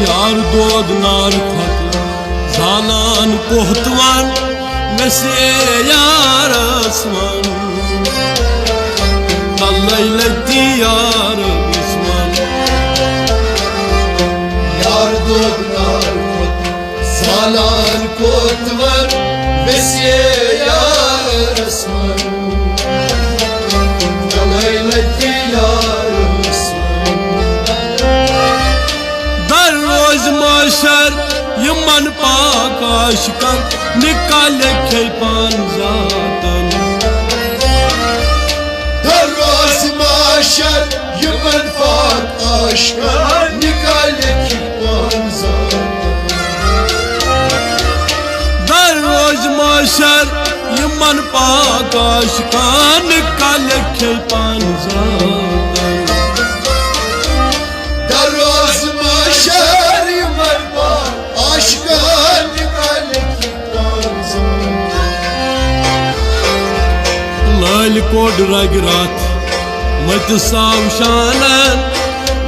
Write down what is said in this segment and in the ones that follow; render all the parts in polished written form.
यार दोद नार खत जानान कोहतवान नसे यार असमान तल्लैलती यार असमान यार दोद नार खत जानान कोहतवान नसे यार असमान तल्लैलती यार माशर यमन पाक आशिकन निकाल खेपान जातन दर रोज माशर यमन पाक आशिकन निकाल खेपान जातन दर रोज माशर यमन पाक आशिकन निकाल खेपान जातन दर रोज माशर लाल कोड रगरात मत साव शानन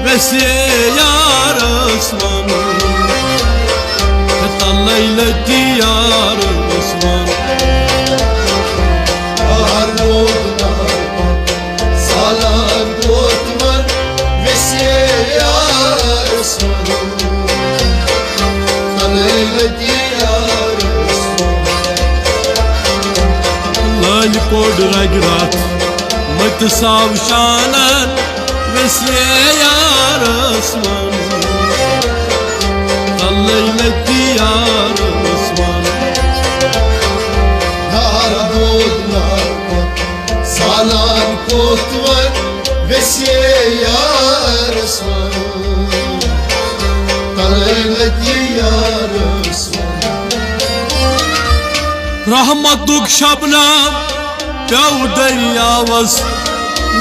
वैसे यार असमान तल्लैलती यार असमान यार दोद सालान कोहतवान वैसे यार असमान तल्लैलती यार लाल कोड रगरात मत साव शानन वैसे यार असमान तल्लैलती यार असमान यार दोद सालान कोहतवान वैसे यार असमान तल्लैलती यार असमान रहमतुक शबनम प्याउ दरियावस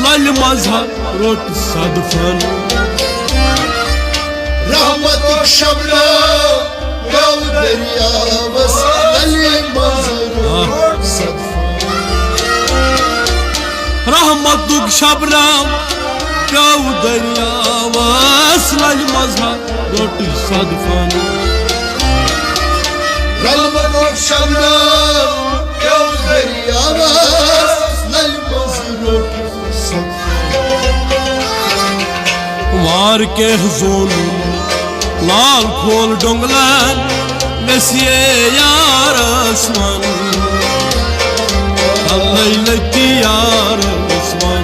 लल मजहब रोट सदफन रहमतुक शबनम प्याउ दरियावस लल मजहब रोट सदफन रहमतुक शबनम प्याउ दरियावस लल मजहब रोट सदफन रहमतुक शबनम प्याउ दरियावस लल मजहब रोट सदफन वार के जोन लाल खोल डोंगलन नसिए यार असमान तल्लैलती यार असमान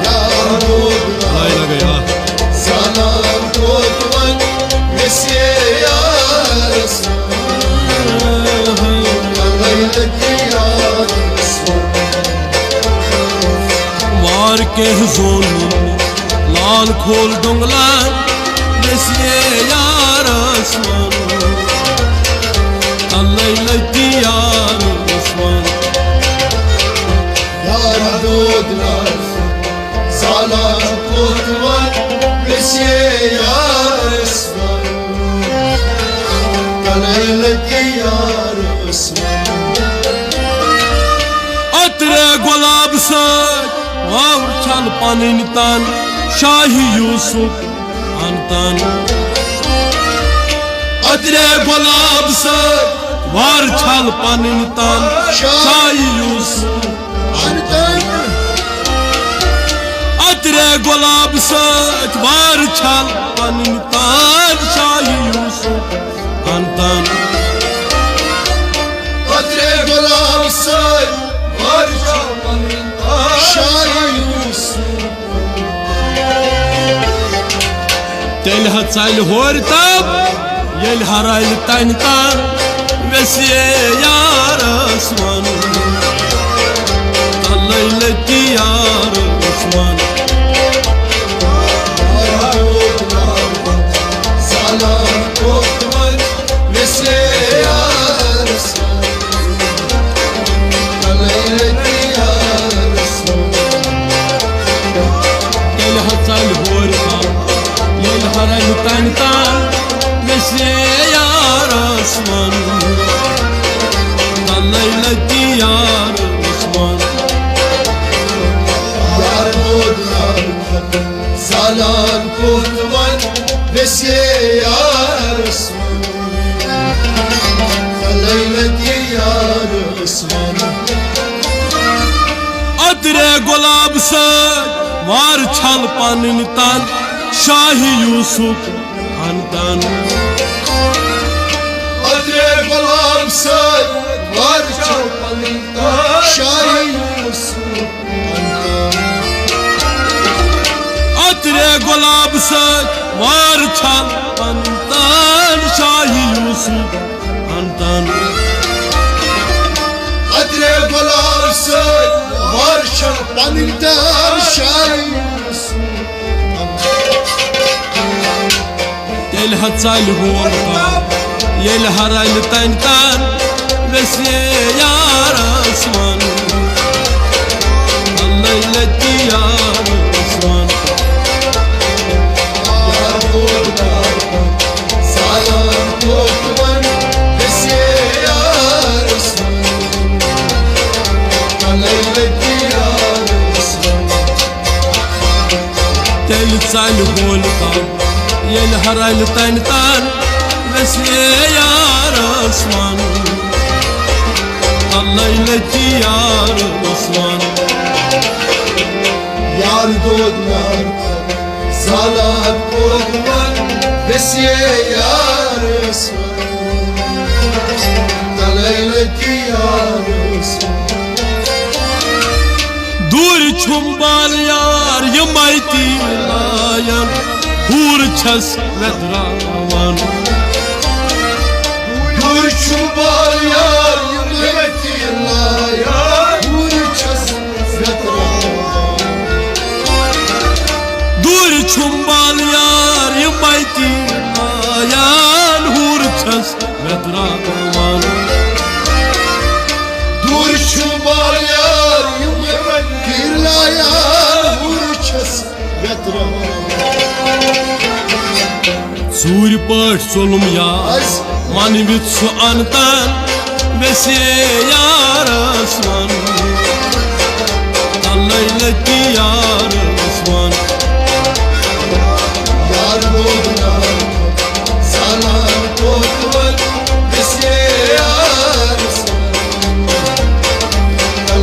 यार दोद लगा सालान कोहतवान वैसे यार असमान तल्लैलती यार असमान वार के जोन लाल खोल डोंगलन नसिए यार असमान तल्लैलती यार असमान यार दोद सालान कोहतवान वैसे यार असमान तल्लैलती यार असमान अतरे गुलाब सच वाव छल पन तन शाही यूसुफ अनतन अतरे गुलाब सच वार छल पन तन शाही यूसुफ अनतन अतरे गुलाब सच वार छल पन तन शाही यूसुफ अनतन अतरे गुलाब सच वार छल पन तन शाही यूसुफ तेल हल होर तब ये हराइल तन तन वैसे यार असमान तल्लैलती यार असमान सालान कोहतवान वैसे यार असमान तल्लैलती यार असमान तेल हल होर तब ये हराइल तन तन वैसे यार असमान तल्लैलती यार असमान यार दोद Salan kurtulan Vesiye yar Osman Leyleti yar Osman Adre gulab se var çal paninitan Şahi Yusuf handan Adre gulam say var çalpanında Şahin Yusuf Adre gulab se var çal paninitan Şahi Yusuf handan Adre gulam say var çalpanında Şahin Yusuf Del hatsal horta Yel haral tantan Vesiye yar Osman Allah ileti yar Osman Yar kurban Salan kurban Vesiye yar Osman Leyleti yar Osman Del sal horta Yel haral tantan Vesiye yar Osman Allah ileti yar Osman Yar doğdular Salat kurban Vesiye yar Osman Leyleti yar Osman Dur çumbal yar yamayti layan Hur ças vedravan Dur çubar yar Yılmeti yar Dur ças vetravan Dur çumbal yar yamayti layan Hur ças vedravan Dur çubar yar Yılmeti yar Dur ças vetravan Sur paş solum yar Az Manivit su antan Vesiye yar Osman Allah ileti yar Osman Yar doğdular Salan kurtulan Vesiye yar Osman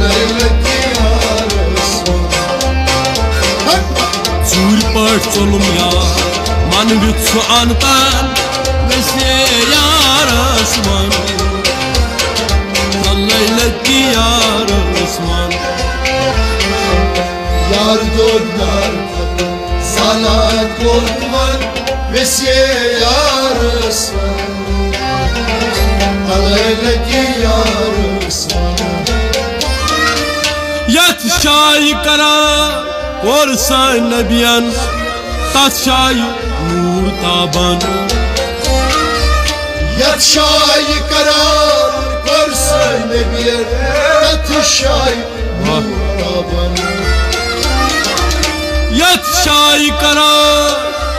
Leyleti yar Osman Sur paş solum yar Manivit su antan Vesiye yar Osman Allah ileti yar Osman Yar doğdular Salat kurtulan Vesiye yar Osman Leyleti yar Osman Yat şahi kara Korsan nebiyan Tat şahi nur taban Yat şahi karar Korsan nebiyer Tatı şahi Muraban Yat şahi kara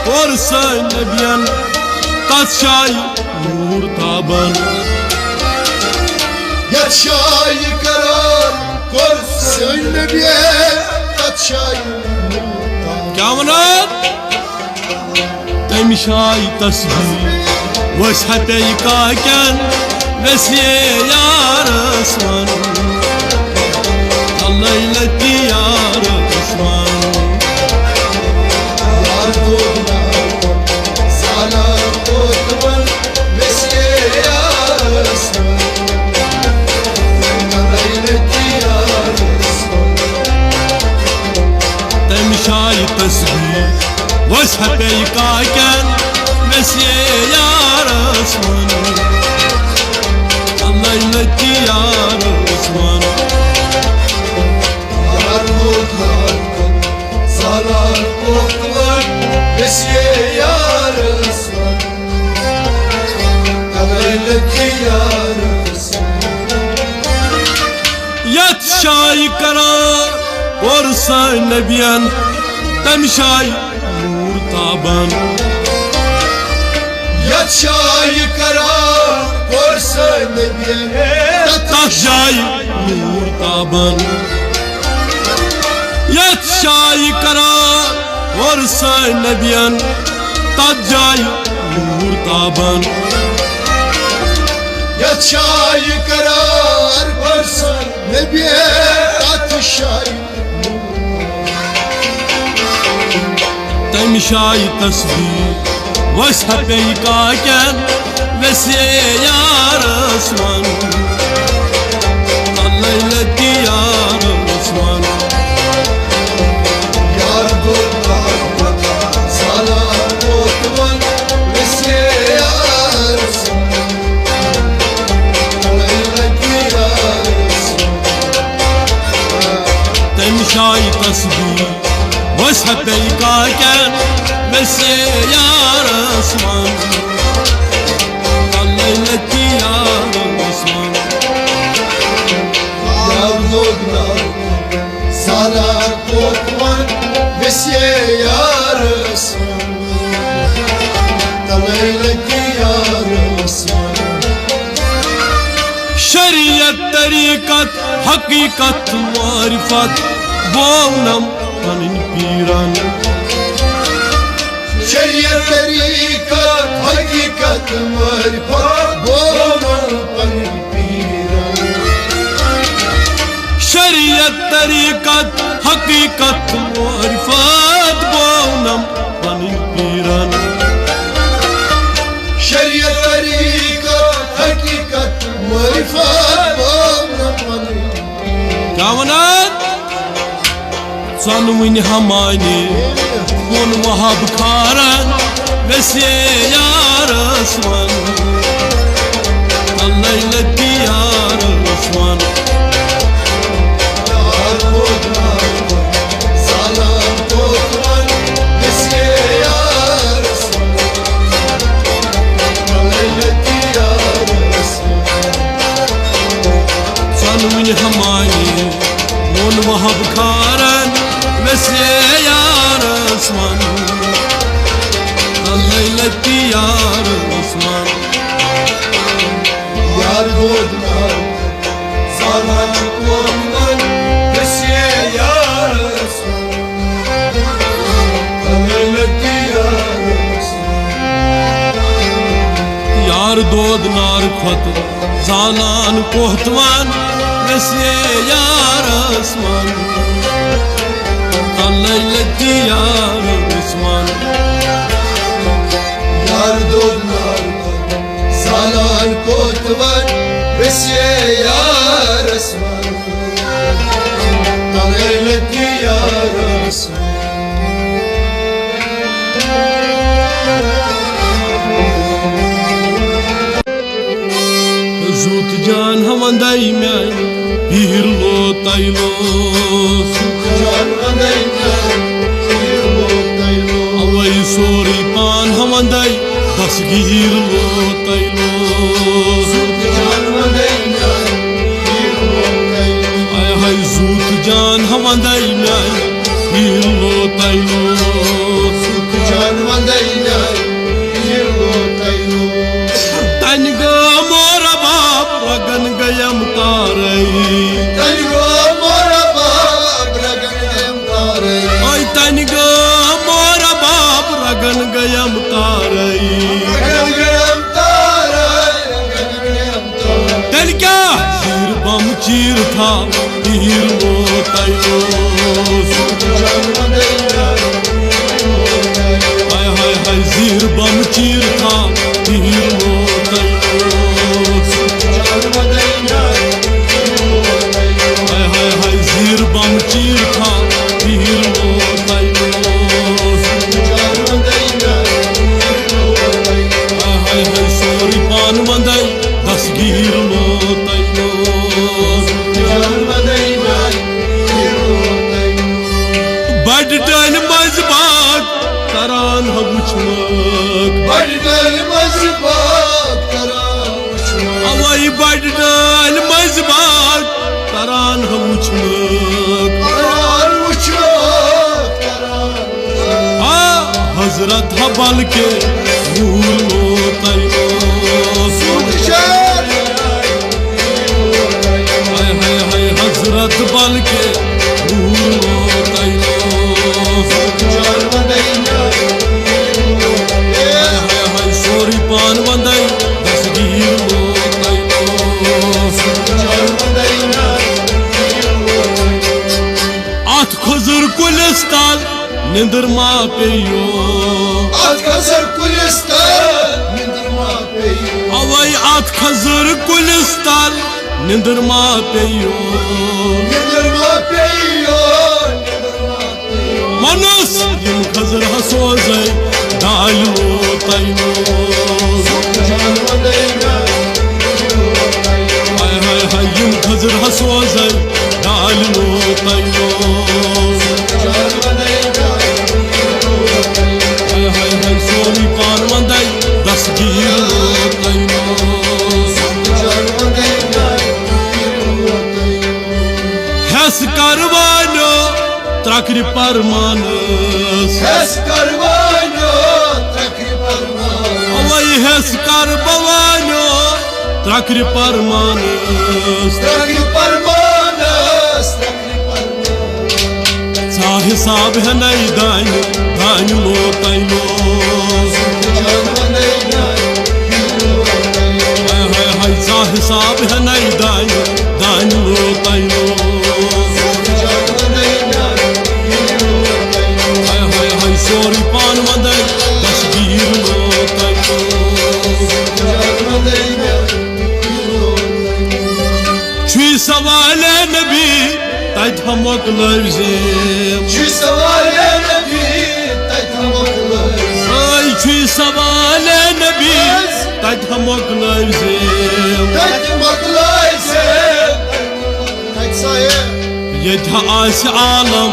Korsan nebiyan Tat şahi nur taban Yat şahi karar Korsan nebiyer Tatı şahi Muraban Kamanat Tem şahi tasbih Vashate yıkarken Vesiye yar Osman Allah ileti yar Osman Yar doğdular Salat kurtulan Vesiye yar Osman Leyleti yar Osman Tem şahi tasbih Vashate yıkarken Vesiye yar Osman Allah ileti yar Osman Yar doğdular Salat kurtulan Vesiye yar Osman Leyleti yar Osman Yat şahi kara Korsan nebiyan Tem şahi nur taban Yat şahi karar Korsan nebiyer Tat şahi nur taban Yat şahi kara सान नबियन तत जाय नूर ताबन Yat şayı karar varsan Nebiye tat şayı तम शाय तस्बीह वस पे काकन वसे यार आसमान लैलती यार आसमान Yar dollar salam otman Vesye yarısın Leyleki yarısın तम शाय तस्बीह वस पे काकन वसे यार आसमान लैलती यार आसमान Yar dollar salam otman Vesye yarısın Leyleki yarısın शरीयत तरीकत हकीकत मारिफत बोलनम पनिन Piran Şeriat tarikat, hakikat, marifat Boğman panil piran शरीयत तरीकत हकीकत मारिफत बोलनम पनिन Piran Şeriat tarikat, hakikat, marifat Boğman panil क्या वनान सन हमानी कौन वहाब खारन वैसे यार आसमान लैलती यार आसमान Yar bodman, salam kodman Vesye yarısın Leyleki yarısın सन हमानी कौन वहाब खारन वैसे यार आसमान लैलती यार आसमान Yar bodman, salam kodman Vesye yarısın Leyleki yarısın यार दोद नार खत जानान कोहतवान वैसे यार आसमान लैलती यार आसमान Yar dollar salan kodman Vesye yarısın Leyleki yarısın जूत जान हमंदाई में पीर लो तैलो अवई सोरी पान हमंदाई दसगीर लो तैलो आय हाय जूत जान हमंदाई में पीर लो तैलो तनग मोर बाप रगन गयम तारई ओय तनग मोर बाप रगन गयम तारई तन क्या चीर बम चीर था पीर लो तैलो हाय हाय हाय जीर बम चीर था पीर लो तैलो हाय हाय हाय जीर बम चीर था पीर लो तैलो हाय हाय हाय सोरी पान मंदाई दसगीर लो तैलो बड़ डन मजबात करान हबुचमक अवई बड़ डन मजबात करान हबुचमक हजरत हबल के नूर लो तैलो हाय हाय हाय हजरत बल के नूर लो तैलो निंदर मा पेयो at khazar kulistan ninder ma peyo अवै अत खजर कुलिस्तान निंदर मा पेयो मनस यम खजर हसोजै दालो तैनो हाय हाय हाय यम खजर हसोजै दालो तैनो हाय हाय हाय सोनी पान वंदै दसगीर तैनो हस करवानो त्रकरि परमानस Hes karvano takri parman अवै हस करवानो त्रकरि परमानस takri parmanas takri parman सा हिसाब है नई दान दान लो तैनो हाय हाय हाय सा हिसाब है नई दान दान लो तैनो हाय हाय हाय सोरी पान वंदै दसगीर लो तैनो छुई सवाल नबी तज हमक लफ्ज़ेम Şu savale nebi taytamaklar ay छुई सवाल नबी तज हमक लफ्ज़ेम Taytamaklar Taytsaye यथा आस आलम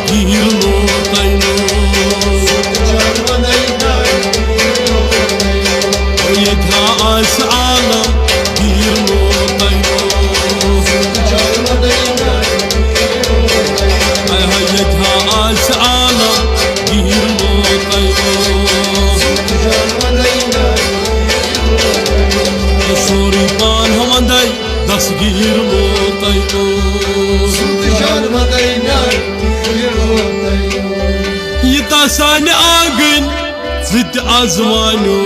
गिर लो तैनो यथा आस आलम गिर लो तैनो हाय हाय यथा आस आलम गिर लो तैनो सोरी पान हमंदै दसगीर लो तैनो यता सान आंगन जित आजमानो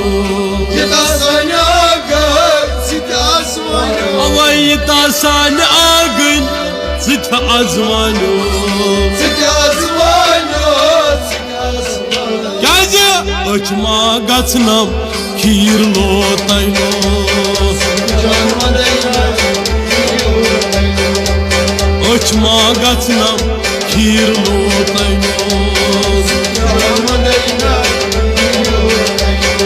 अवै यता सान आंगन जित आजमानो क्याज अचमा गछनम खीर लो तैनो अचमा गछनम खीर लो तैनो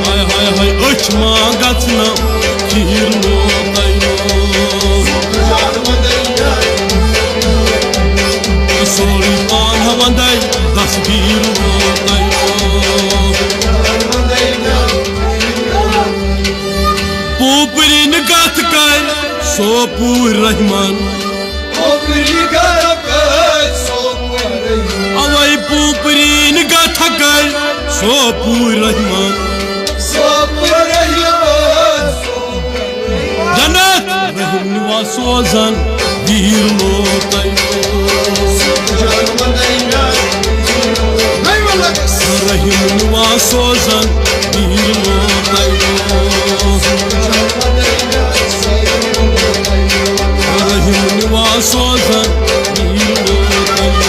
हाय हाय हाय अचमा गछनम खीर लो तैनो सोरी पान हमंदै दसगीर लो तैनो पोपरिन गथ कर सोपूर रहमान अवै पोपरिन गथ कर सोपूर रहमान जन्नत रहीम निवास सोजन वीर लो तैनो रहीम निवास सोजन वीर लो तैनो रहीम निवास सोजन वीर लो तैनो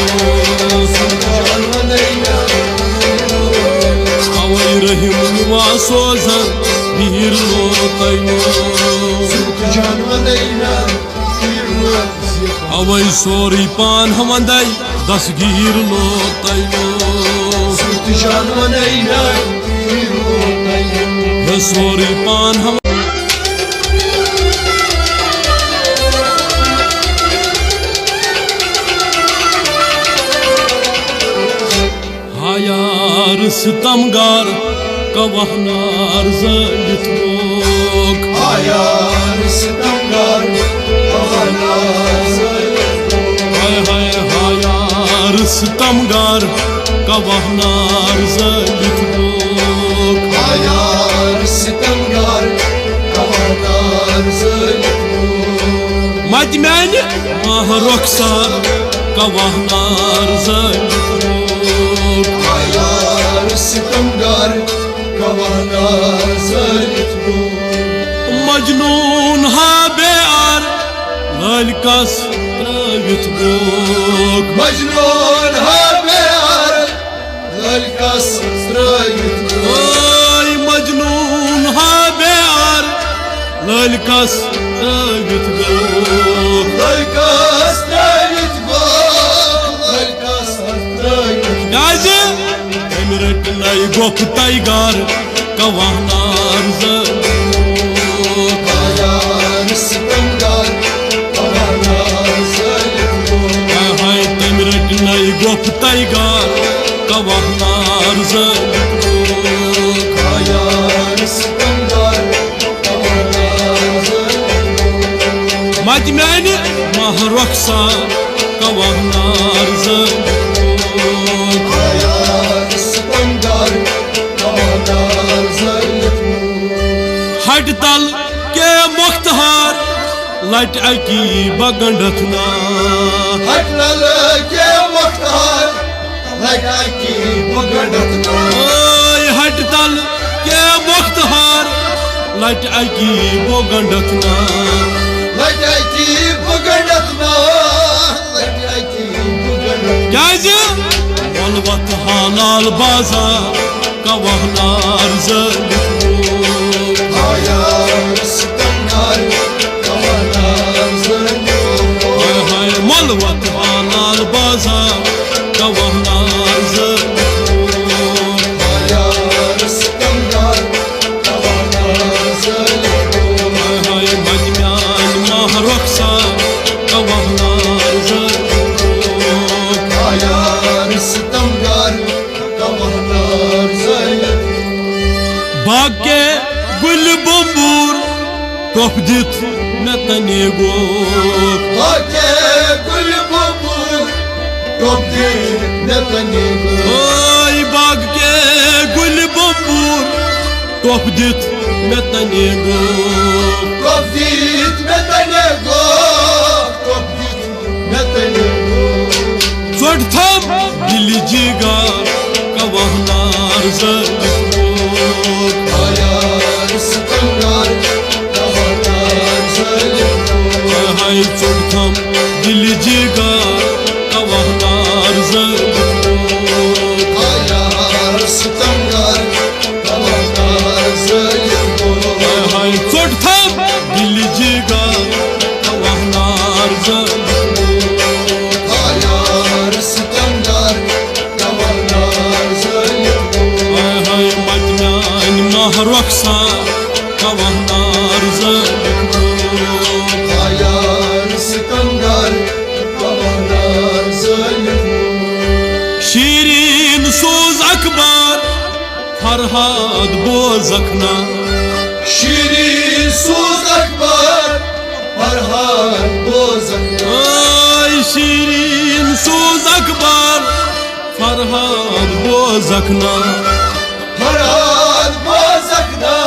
अवै रहीम निवास सोजन वीर लो तैनो अवै सोरी पान हमंदै दसगीर लो तैनो सोरी पान हम हायार सितमगार कवहनार ज़लित लोग Hayar sitamgar हाय हाय हायार सितमगार कवहनार ज़लित लोग Hayar sitamgar Kavadar मजमैन माह रुखसार कवहनार ज़लित लोग Hayar sitamgar Kavadar मजनून हा बेआर ललकस त्रवित लोग Majnun ha bear ललकस त्रयित ओय मजनून हा बेयार ललकस त्रयित गो ललकस त्रयित गो ललकस त्रयित गाज तम रटनाय गोप टाइगर कवानार कायार सितमगार कवानार हाय तम रटनाय गोप टाइगर कवानार कायार सितमगार कवानार मजमैन महरक्सा कवानार कायार सितमगार कवानार हट तल के मुख्तहार लट अकी बगंडथना हटल के मुख्तार लगा की बगड़तना ओय हट तल के मुख्तहार लट अकी बगंडथना लगा की बगड़तना लगा की बगड़तना गाज वलवत हालाल बाजार कवहनार कायार सितमगार कवानार हाय मलवत हालाल बाजार कवहनार कायार सितमगार कवानार हाय मजम्यान महरक्सा कवहनार कायार सितमगार कवानार बाके गुल बम्बूर टोप दित में तने गो Ake gül babur Topdi netani go ओय बाग के गुल बम्बूर टोप दित में तने गो Topdi netani go Topdi netani go चोट थम दिली जीगा कवहनार Ayar sitangar Kavanar zalim हाय चोट थम दिली जीगा कवहनार Ayar sitangar Kavanar zalim हाय चोट थम दिली जीगा कवहनार Ayar sitangar Kavanar zalim हाय मजम्यान महरक्सा कवहनार Ayar sitangar Kavanar zalim Shireen सोज अखबार Farhad बोजखना Şirin söz akbar Farhan bozak ओय शीरीन सोज अखबार Farhad बोजखना Farhan bozakna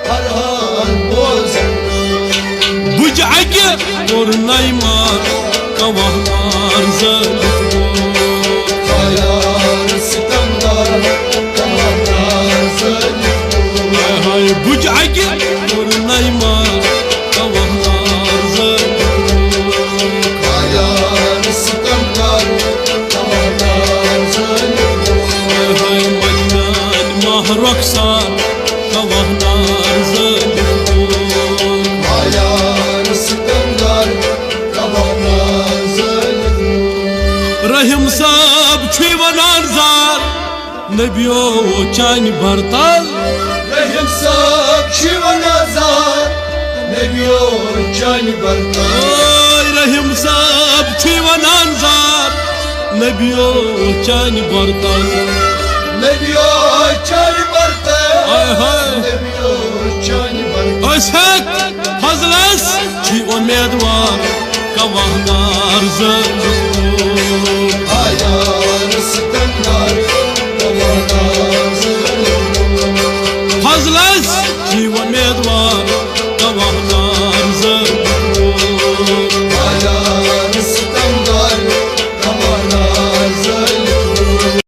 Farhan bozakna बुझ अके और नईमार कवहनार Ayar sitangar Kavanar zalim हाय बुझ अके और नईमार कवहनार Ayar sitangar Kavanar zalim हाय मजम्यान महरक्सा कवहनार Ayar sitangar Kavanar zalim रहीम साहब छुई वनान जार नबियो चान भरताल Rahim sab shivanazar Nebiyo chani barta ओय रहीम साहब छुई वनान जार नबियो चान भरताल Nebiyo chani barta हाय हाय Nebiyo chani barta अशक फजलस छी उम्मीदवार कवहनार Ayar